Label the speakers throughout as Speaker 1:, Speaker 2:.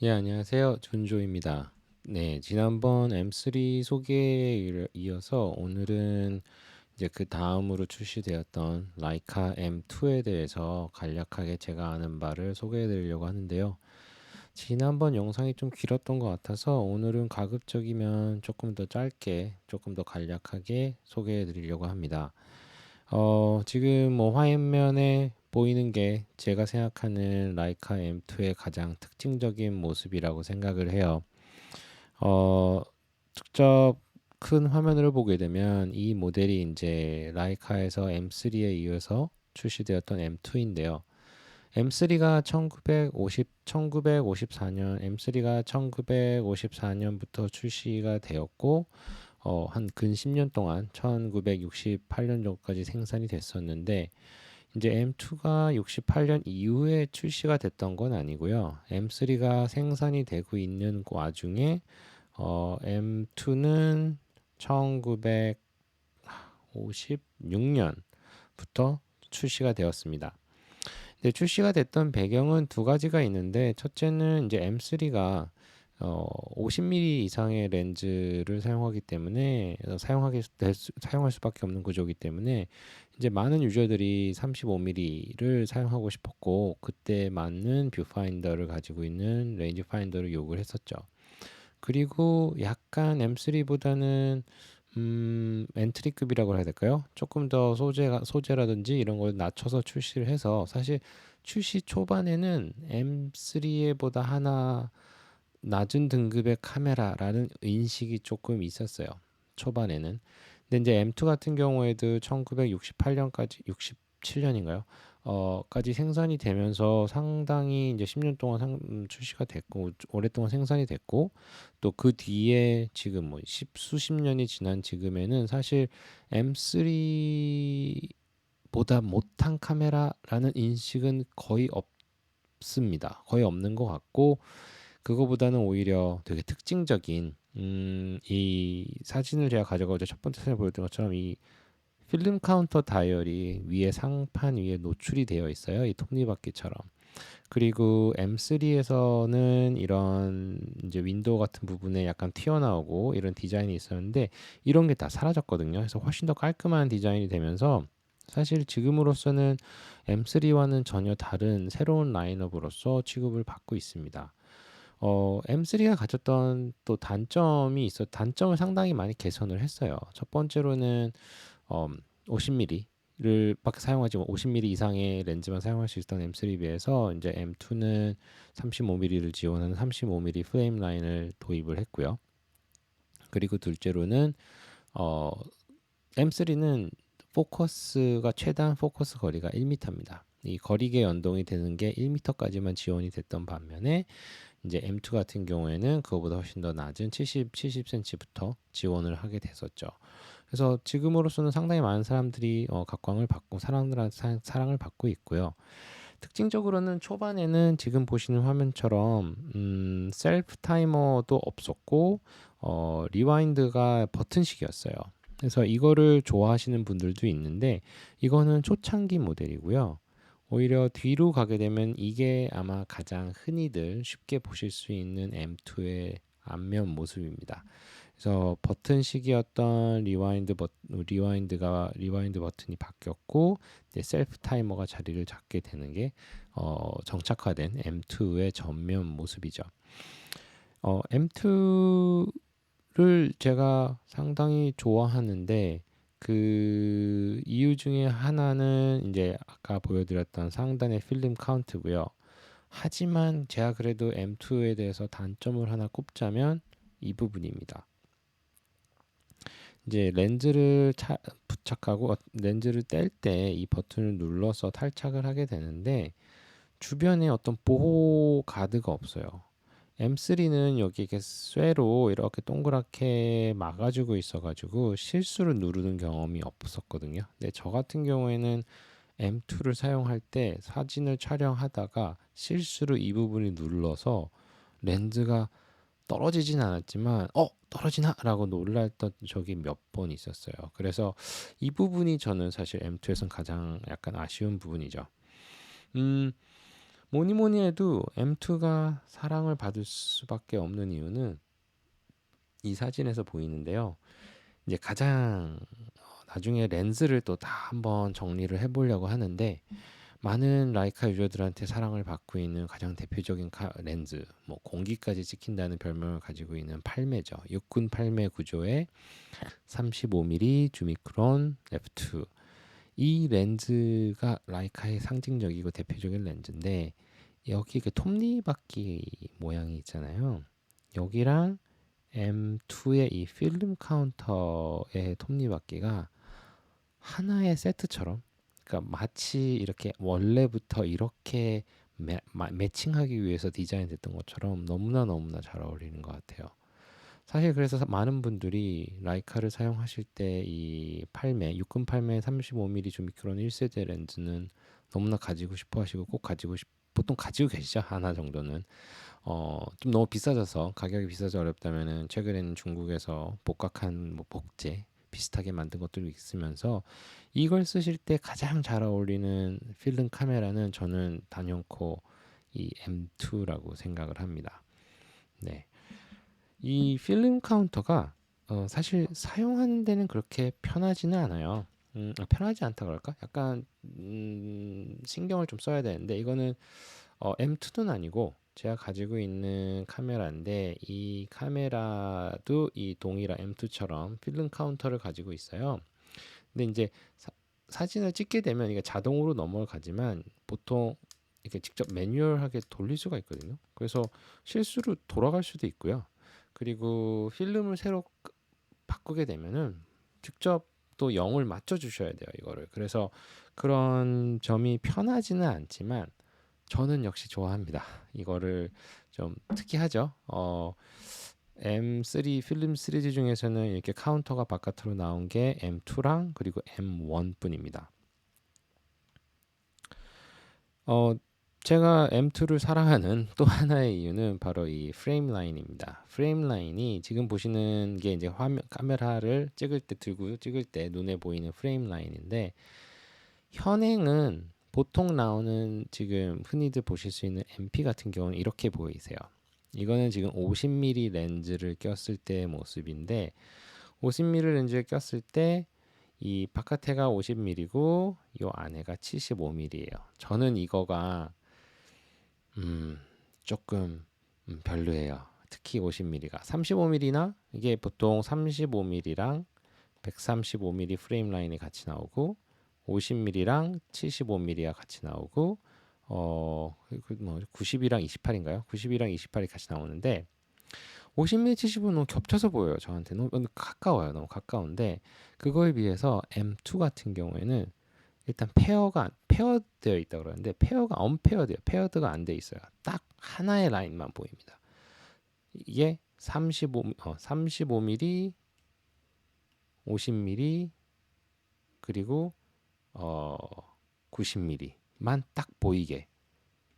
Speaker 1: 예, 안녕하세요. 준조입니다. 네, 지난번 M3 소개에 이어서 오늘은 이제 그 다음으로 출시되었던 라이카 M2에 대해서 간략하게 제가 아는 바를 소개해 드리려고 하는데요. 지난번 영상이 좀 길었던 것 같아서 오늘은 가급적이면 조금 더 짧게, 조금 더 간략하게 소개해 드리려고 합니다. 지금 뭐 화면에 보이는 게 제가 생각하는 라이카 M2의 가장 특징적인 모습이라고 생각을 해요. 어, 직접 큰 화면을 보게 되면 이 모델이 이제 라이카에서 M3에 이어서 출시되었던 M2인데요. M3가 1954년, M3가 1954년부터 출시가 되었고, 한 근 10년 동안 1968년 정도까지 생산이 됐었는데, 이제 M2가 68년 이후에 출시가 됐던 건 아니고요. M3가 생산이 되고 있는 그 와중에 M2는 1956년부터 출시가 되었습니다. 근데 출시가 됐던 배경은 두 가지가 있는데 첫째는 이제 M3가 50mm 이상의 렌즈를 사용하기 때문에 사용할 수밖에 없는 구조이기 때문에 이제 많은 유저들이 35mm를 사용하고 싶었고 그때 맞는 뷰파인더를 가지고 있는 레인지 파인더를 요구를 했었죠. 그리고 약간 M3보다는 엔트리급이라고 해야 될까요? 조금 더 소재라든지 이런 걸 낮춰서 출시를 해서 사실 출시 초반에는 M3보다 하나 낮은 등급의 카메라라는 인식이 조금 있었어요. 초반에는. 근데 이제 M2 같은 경우에도 1968년까지 67년인가요? 까지 생산이 되면서 상당히 이제 10년 동안 출시가 됐고 오랫동안 생산이 됐고 또 그 뒤에 지금 뭐 수십 년이 지난 지금에는 사실 M3보다 못한 카메라라는 인식은 거의 없습니다. 거의 없는 것 같고 그거보다는 오히려 되게 특징적인 이 사진을 제가 가져가서 첫 번째 사진을 보여드린 것처럼 이 필름 카운터 다이얼이 위에 상판 위에 노출이 되어 있어요. 이 톱니바퀴처럼. 그리고 M3에서는 이런 이제 윈도우 같은 부분에 약간 튀어나오고 이런 디자인이 있었는데 이런 게 다 사라졌거든요. 그래서 훨씬 더 깔끔한 디자인이 되면서 사실 지금으로서는 M3와는 전혀 다른 새로운 라인업으로서 취급을 받고 있습니다. M3가 가졌던 또 단점을 상당히 많이 개선을 했어요. 첫 번째로는 어, 50mm를 밖에 사용하지 50mm 이상의 렌즈만 사용할 수 있던 M3에 비해서 이제 M2는 35mm를 지원하는 35mm 프레임 라인을 도입을 했고요. 그리고 둘째로는 어, M3는 포커스가 최단 포커스 거리가 1m입니다. 이 거리계 연동이 되는 게 1m까지만 지원이 됐던 반면에 이제 M2 같은 경우에는 그거보다 훨씬 더 낮은 70cm부터 지원을 하게 됐었죠. 그래서 지금으로서는 상당히 많은 사람들이 각광을 받고 사랑을 받고 있고요. 특징적으로는 초반에는 지금 보시는 화면처럼 셀프 타이머도 없었고 리와인드가 버튼식이었어요. 그래서 이거를 좋아하시는 분들도 있는데 이거는 초창기 모델이고요. 오히려 뒤로 가게 되면 이게 아마 가장 흔히들 쉽게 보실 수 있는 M2의 앞면 모습입니다. 그래서 버튼식이었던 리와인드 버튼이 바뀌었고 이제 셀프 타이머가 자리를 잡게 되는 게 정착화된 M2의 전면 모습이죠. M2를 제가 상당히 좋아하는데 그 이유 중에 하나는 이제 아까 보여드렸던 상단의 필름 카운트고요. 하지만 제가 그래도 M2에 대해서 단점을 하나 꼽자면 이 부분입니다. 이제 부착하고 렌즈를 뗄 때 이 버튼을 눌러서 탈착을 하게 되는데 주변에 어떤 보호 가드가 없어요. M3는 여기 이렇게 쇠로 이렇게 동그랗게 막아주고 있어가지고 실수를 누르는 경험이 없었거든요. 근데 저 같은 경우에는 M2를 사용할 때 사진을 촬영하다가 실수로 이 부분이 눌러서 렌즈가 떨어지진 않았지만 떨어지나라고 놀랐던 적이 몇 번 있었어요. 그래서 이 부분이 저는 사실 M2에선 가장 약간 아쉬운 부분이죠. 음, 뭐니 뭐니 해도 M2가 사랑을 받을 수밖에 없는 이유는 이 사진에서 보이는데요. 이제 가장 나중에 렌즈를 또 다 한번 정리를 해보려고 하는데 많은 라이카 유저들한테 사랑을 받고 있는 가장 대표적인 렌즈, 뭐 공기까지 찍힌다는 별명을 가지고 있는 8매죠. 육군 8매 구조의 35mm 주미크론 f2. 이 렌즈가 라이카의 상징적이고 대표적인 렌즈인데 여기 그 톱니바퀴 모양이 있잖아요. 여기랑 M2의 이 필름 카운터의 톱니바퀴가 하나의 세트처럼, 그러니까 마치 이렇게 원래부터 이렇게 매칭하기 위해서 디자인됐던 것처럼 너무나 잘 어울리는 것 같아요. 사실 그래서 많은 분들이 라이카를 사용하실 때 이 8매, 육근 8매 35mm 주미크론 1세대 렌즈는 너무나 가지고 싶어 하시고 꼭 보통 가지고 계시죠. 하나 정도는. 좀 너무 비싸져서 가격이 비싸져 어렵다면은 최근에는 중국에서 복각한 뭐 복제 비슷하게 만든 것들이 있으면서 이걸 쓰실 때 가장 잘 어울리는 필름 카메라는 저는 단연코 이 M2라고 생각을 합니다. 네. 이 필름 카운터가 사실 사용하는 데는 그렇게 편하지는 않아요. 편하지 않다 그럴까? 약간 신경을 좀 써야 되는데 이거는 M2는 아니고 제가 가지고 있는 카메라인데 이 카메라도 이 동일한 M2처럼 필름 카운터를 가지고 있어요. 근데 이제 사진을 찍게 되면 이게 자동으로 넘어가지만 보통 이렇게 직접 매뉴얼하게 돌릴 수가 있거든요. 그래서 실수로 돌아갈 수도 있고요. 그리고 필름을 새로 바꾸게 되면은 직접 또 0을 맞춰 주셔야 돼요, 이거를. 그래서 그런 점이 편하지는 않지만 저는 역시 좋아합니다. 이거를 좀 특이하죠. M3 필름 시리즈 중에서는 이렇게 카운터가 바깥으로 나온 게 M2랑 그리고 M1뿐입니다. 어, 제가 M2를 사랑하는 또 하나의 이유는 바로 이 프레임 라인입니다. 프레임 라인이 지금 보시는 게 이제 카메라를 찍을 때 들고 찍을 때 눈에 보이는 프레임 라인인데 현행은 보통 나오는 지금 흔히들 보실 수 있는 MP 같은 경우는 이렇게 보이세요. 이거는 지금 50mm 렌즈를 꼈을 때의 모습인데 50mm 렌즈를 꼈을 때 이 바깥에가 50mm고 이 안에가 75mm예요. 저는 이거가 조금 별로예요. 특히 50mm가 35mm나 이게 보통 35mm랑 135mm 프레임 라인이 같이 나오고 50mm랑 75mm가 같이 나오고 뭐 90이랑 28인가요? 90이랑 28이 같이 나오는데 50mm, 75는 너무 겹쳐서 보여요. 저한테 너무 가까워요. 너무 가까운데 그거에 비해서 M2 같은 경우에는 일단 페어되어 있다고 그러는데 페어가 언페어돼요. 페어드가 안 돼 있어요. 딱 하나의 라인만 보입니다. 이게 35mm, 50mm 그리고 90mm만 딱 보이게.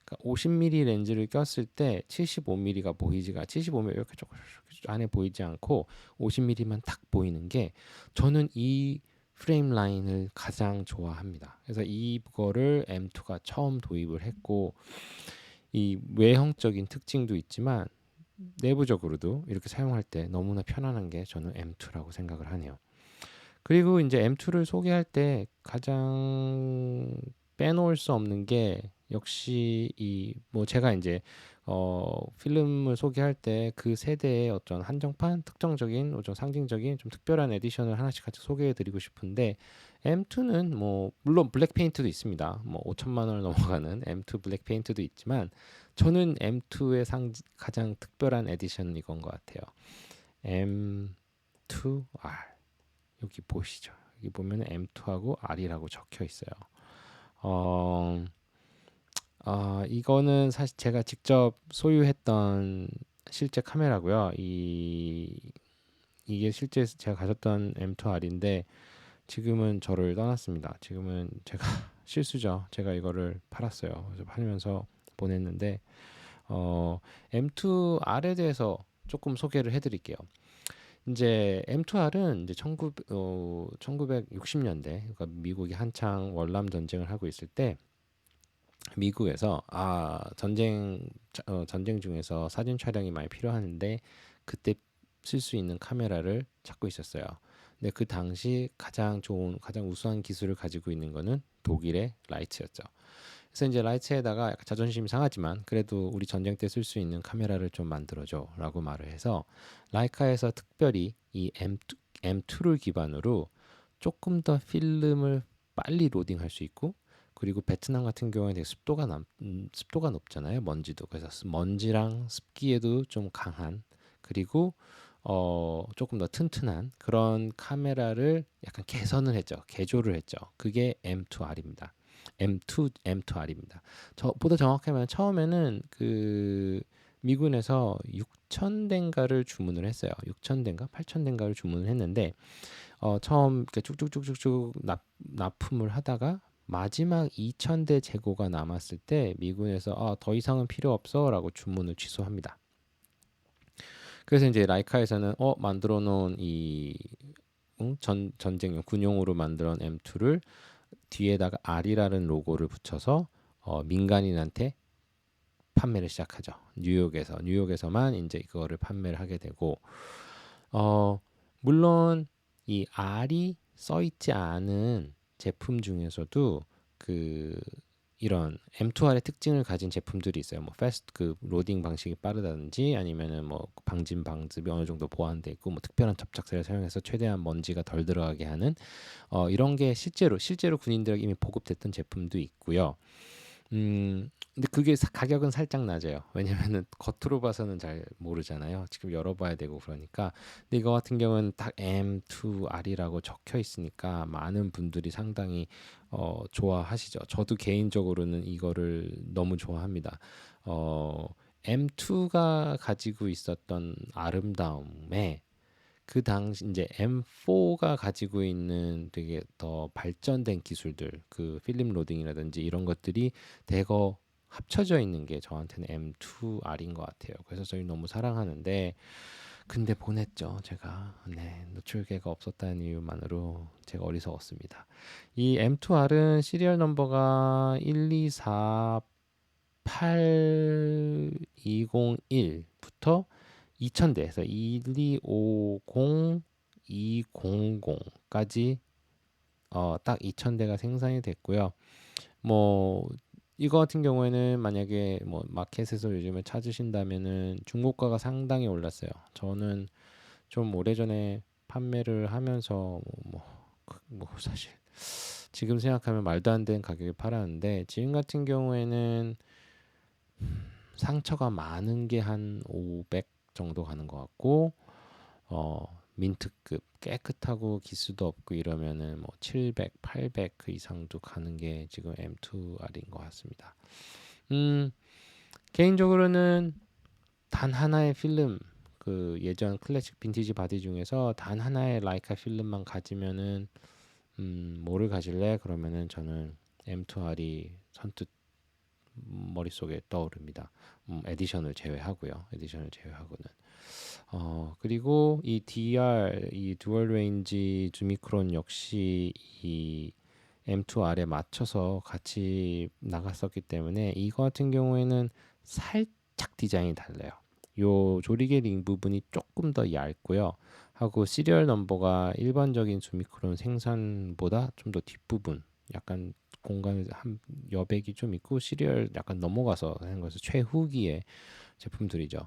Speaker 1: 그러니까 50mm 렌즈를 꼈을 때 75mm가 보이지가 75mm 이렇게 조금 안에 보이지 않고 50mm만 딱 보이는 게 저는 이 프레임 라인을 가장 좋아합니다. 그래서 이거를 M2가 처음 도입을 했고 이 외형적인 특징도 있지만 내부적으로도 이렇게 사용할 때 너무나 편안한 게 저는 M2라고 생각을 하네요. 그리고 이제 M2를 소개할 때 가장 빼놓을 수 없는 게 역시 이 뭐 제가 이제 필름을 소개할 때 그 세대의 어떤 한정판 특정적인 어떤 상징적인 좀 특별한 에디션을 하나씩 같이 소개해 드리고 싶은데 M2는 뭐 물론 블랙 페인트도 있습니다. 뭐 5천만 원을 넘어가는 M2 블랙 페인트도 있지만 저는 M2의 가장 특별한 에디션은 이건 것 같아요. M2R 여기 보시죠. 여기 보면 M2하고 R이라고 적혀 있어요. 이거는 사실 제가 직접 소유했던 실제 카메라고요. 이게 실제 제가 가졌던 M2R인데 지금은 저를 떠났습니다. 지금은 제가 실수죠. 제가 이거를 팔았어요. 그래서 팔면서 보냈는데 M2R에 대해서 조금 소개를 해드릴게요. 이제 M2R은 이제 1960년대, 그러니까 미국이 한창 월남 전쟁을 하고 있을 때 미국에서 전쟁 중에서 사진 촬영이 많이 필요한데 그때 쓸 수 있는 카메라를 찾고 있었어요. 근데 그 당시 가장 우수한 기술을 가지고 있는 거는 독일의 라이츠였죠. 그래서 이제 라이츠에다가 약간 자존심 상하지만 그래도 우리 전쟁 때 쓸 수 있는 카메라를 좀 만들어줘라고 말을 해서 라이카에서 특별히 이 M2를 기반으로 조금 더 필름을 빨리 로딩할 수 있고, 그리고 베트남 같은 경우에 되게 습도가 높잖아요. 먼지도. 그래서 먼지랑 습기에도 좀 강한, 그리고 조금 더 튼튼한 그런 카메라를 약간 개조를 했죠. 그게 M2R입니다. M2R입니다. 저보다 정확하면 처음에는 그 미군에서 6,000대인가를 주문을 했어요. 6,000대인가 8,000대인가를 주문을 했는데 처음 이렇게 쭉쭉쭉쭉쭉 납품을 하다가 마지막 2,000대 재고가 남았을 때 미군에서 더 이상은 필요 없어라고 주문을 취소합니다. 그래서 이제 라이카에서는 만들어 놓은 이 전쟁용 군용으로 만들어 놓은 M2를 뒤에다가 R이라는 로고를 붙여서 민간인한테 판매를 시작하죠. 뉴욕에서만 이제 그거를 판매를 하게 되고, 물론 이 R이 써 있지 않은 제품 중에서도 그 이런 M2R의 특징을 가진 제품들이 있어요. 뭐 패스트 그 로딩 방식이 빠르다든지 아니면은 뭐 방집이 어느 정도 보완돼 있고 뭐 특별한 접착제를 사용해서 최대한 먼지가 덜 들어가게 하는 이런 게 실제로 군인들에게 이미 보급됐던 제품도 있고요. 근데 그게 가격은 살짝 낮아요. 왜냐면은 겉으로 봐서는 잘 모르잖아요. 지금 열어봐야 되고 그러니까. 근데 이거 같은 경우는 딱 M2R이라고 적혀 있으니까 많은 분들이 상당히 좋아하시죠. 저도 개인적으로는 이거를 너무 좋아합니다. M2가 가지고 있었던 아름다움에 그 당시 이제 M4가 가지고 있는 되게 더 발전된 기술들, 그 필름 로딩이라든지 이런 것들이 대거 합쳐져 있는 게 저한테는 M2R인 것 같아요. 그래서 저희 너무 사랑하는데, 근데 보냈죠, 제가. 네, 노출계가 없었다는 이유만으로 제가 어리석었습니다. 이 M2R은 시리얼 넘버가 1248-201부터 2000대에서 1250, 200까지 딱 2000대가 생산이 됐고요. 뭐 이거 같은 경우에는 만약에 뭐 마켓에서 요즘에 찾으신다면은 중고가가 상당히 올랐어요. 저는 좀 오래전에 판매를 하면서 뭐 사실 지금 생각하면 말도 안 되는 가격에 팔았는데 지금 같은 경우에는 상처가 많은 게 한 500 정도 가는 것 같고 민트급 깨끗하고 기스도 없고 이러면은 뭐 700, 800 그 이상도 가는 게 지금 M2R인 것 같습니다. 개인적으로는 단 하나의 필름, 그 예전 클래식 빈티지 바디 중에서 단 하나의 라이카 필름만 가지면은 뭐를 가질래? 그러면은 저는 M2R이 선뜻 머릿속에 떠오릅니다. 에디션을 제외하고는. 그리고 이 이 듀얼 레인지 주미크론 역시 이 M2R에 맞춰서 같이 나갔었기 때문에 이거 같은 경우에는 살짝 디자인이 달라요. 요 조리개 링 부분이 조금 더 얇고요. 하고 시리얼 넘버가 일반적인 주미크론 생산보다 좀 더 뒷부분 약간 공간이 한 여백이 좀 있고 시리얼 약간 넘어가서 하는 것은 최후기의 제품들이죠.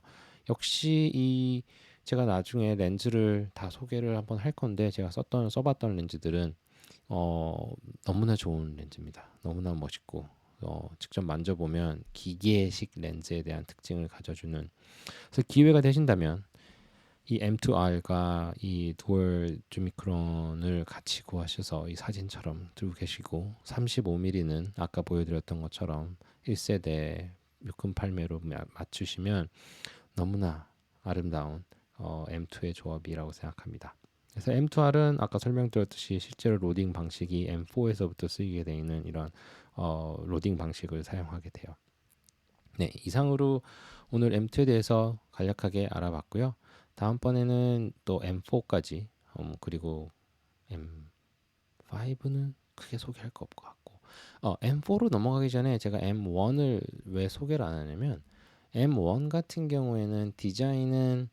Speaker 1: 역시 이 제가 나중에 렌즈를 다 소개를 한번 할 건데 제가 써봤던 렌즈들은 너무나 좋은 렌즈입니다. 너무나 멋있고 직접 만져보면 기계식 렌즈에 대한 특징을 가져주는. 그래서 기회가 되신다면 이 M2R과 이 두얼 주미크론을 같이 구하셔서 이 사진처럼 들고 계시고 35mm는 아까 보여드렸던 것처럼 1세대 6금 8매로 맞추시면 너무나 아름다운 M2의 조합이라고 생각합니다. 그래서 M2R은 아까 설명드렸듯이 실제로 로딩 방식이 M4에서부터 쓰이게 되어 있는 이런 로딩 방식을 사용하게 돼요. 네, 이상으로 오늘 M2에 대해서 간략하게 알아봤고요. 다음번에는 또 M4까지 그리고 M5는 크게 소개할 거 없을 것 같고 M4로 넘어가기 전에 제가 M1을 왜 소개를 안 하냐면 M1 같은 경우에는 디자인은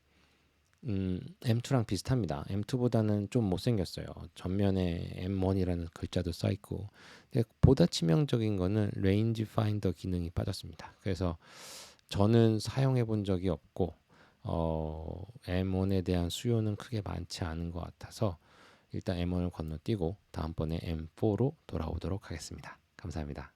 Speaker 1: M2랑 비슷합니다. M2보다는 좀 못생겼어요. 전면에 M1이라는 글자도 써 있고. 근데 보다 치명적인 거는 레인지 파인더 기능이 빠졌습니다. 그래서 저는 사용해 본 적이 없고 M1에 대한 수요는 크게 많지 않은 것 같아서 일단 M1을 건너뛰고 다음번에 M4로 돌아오도록 하겠습니다. 감사합니다.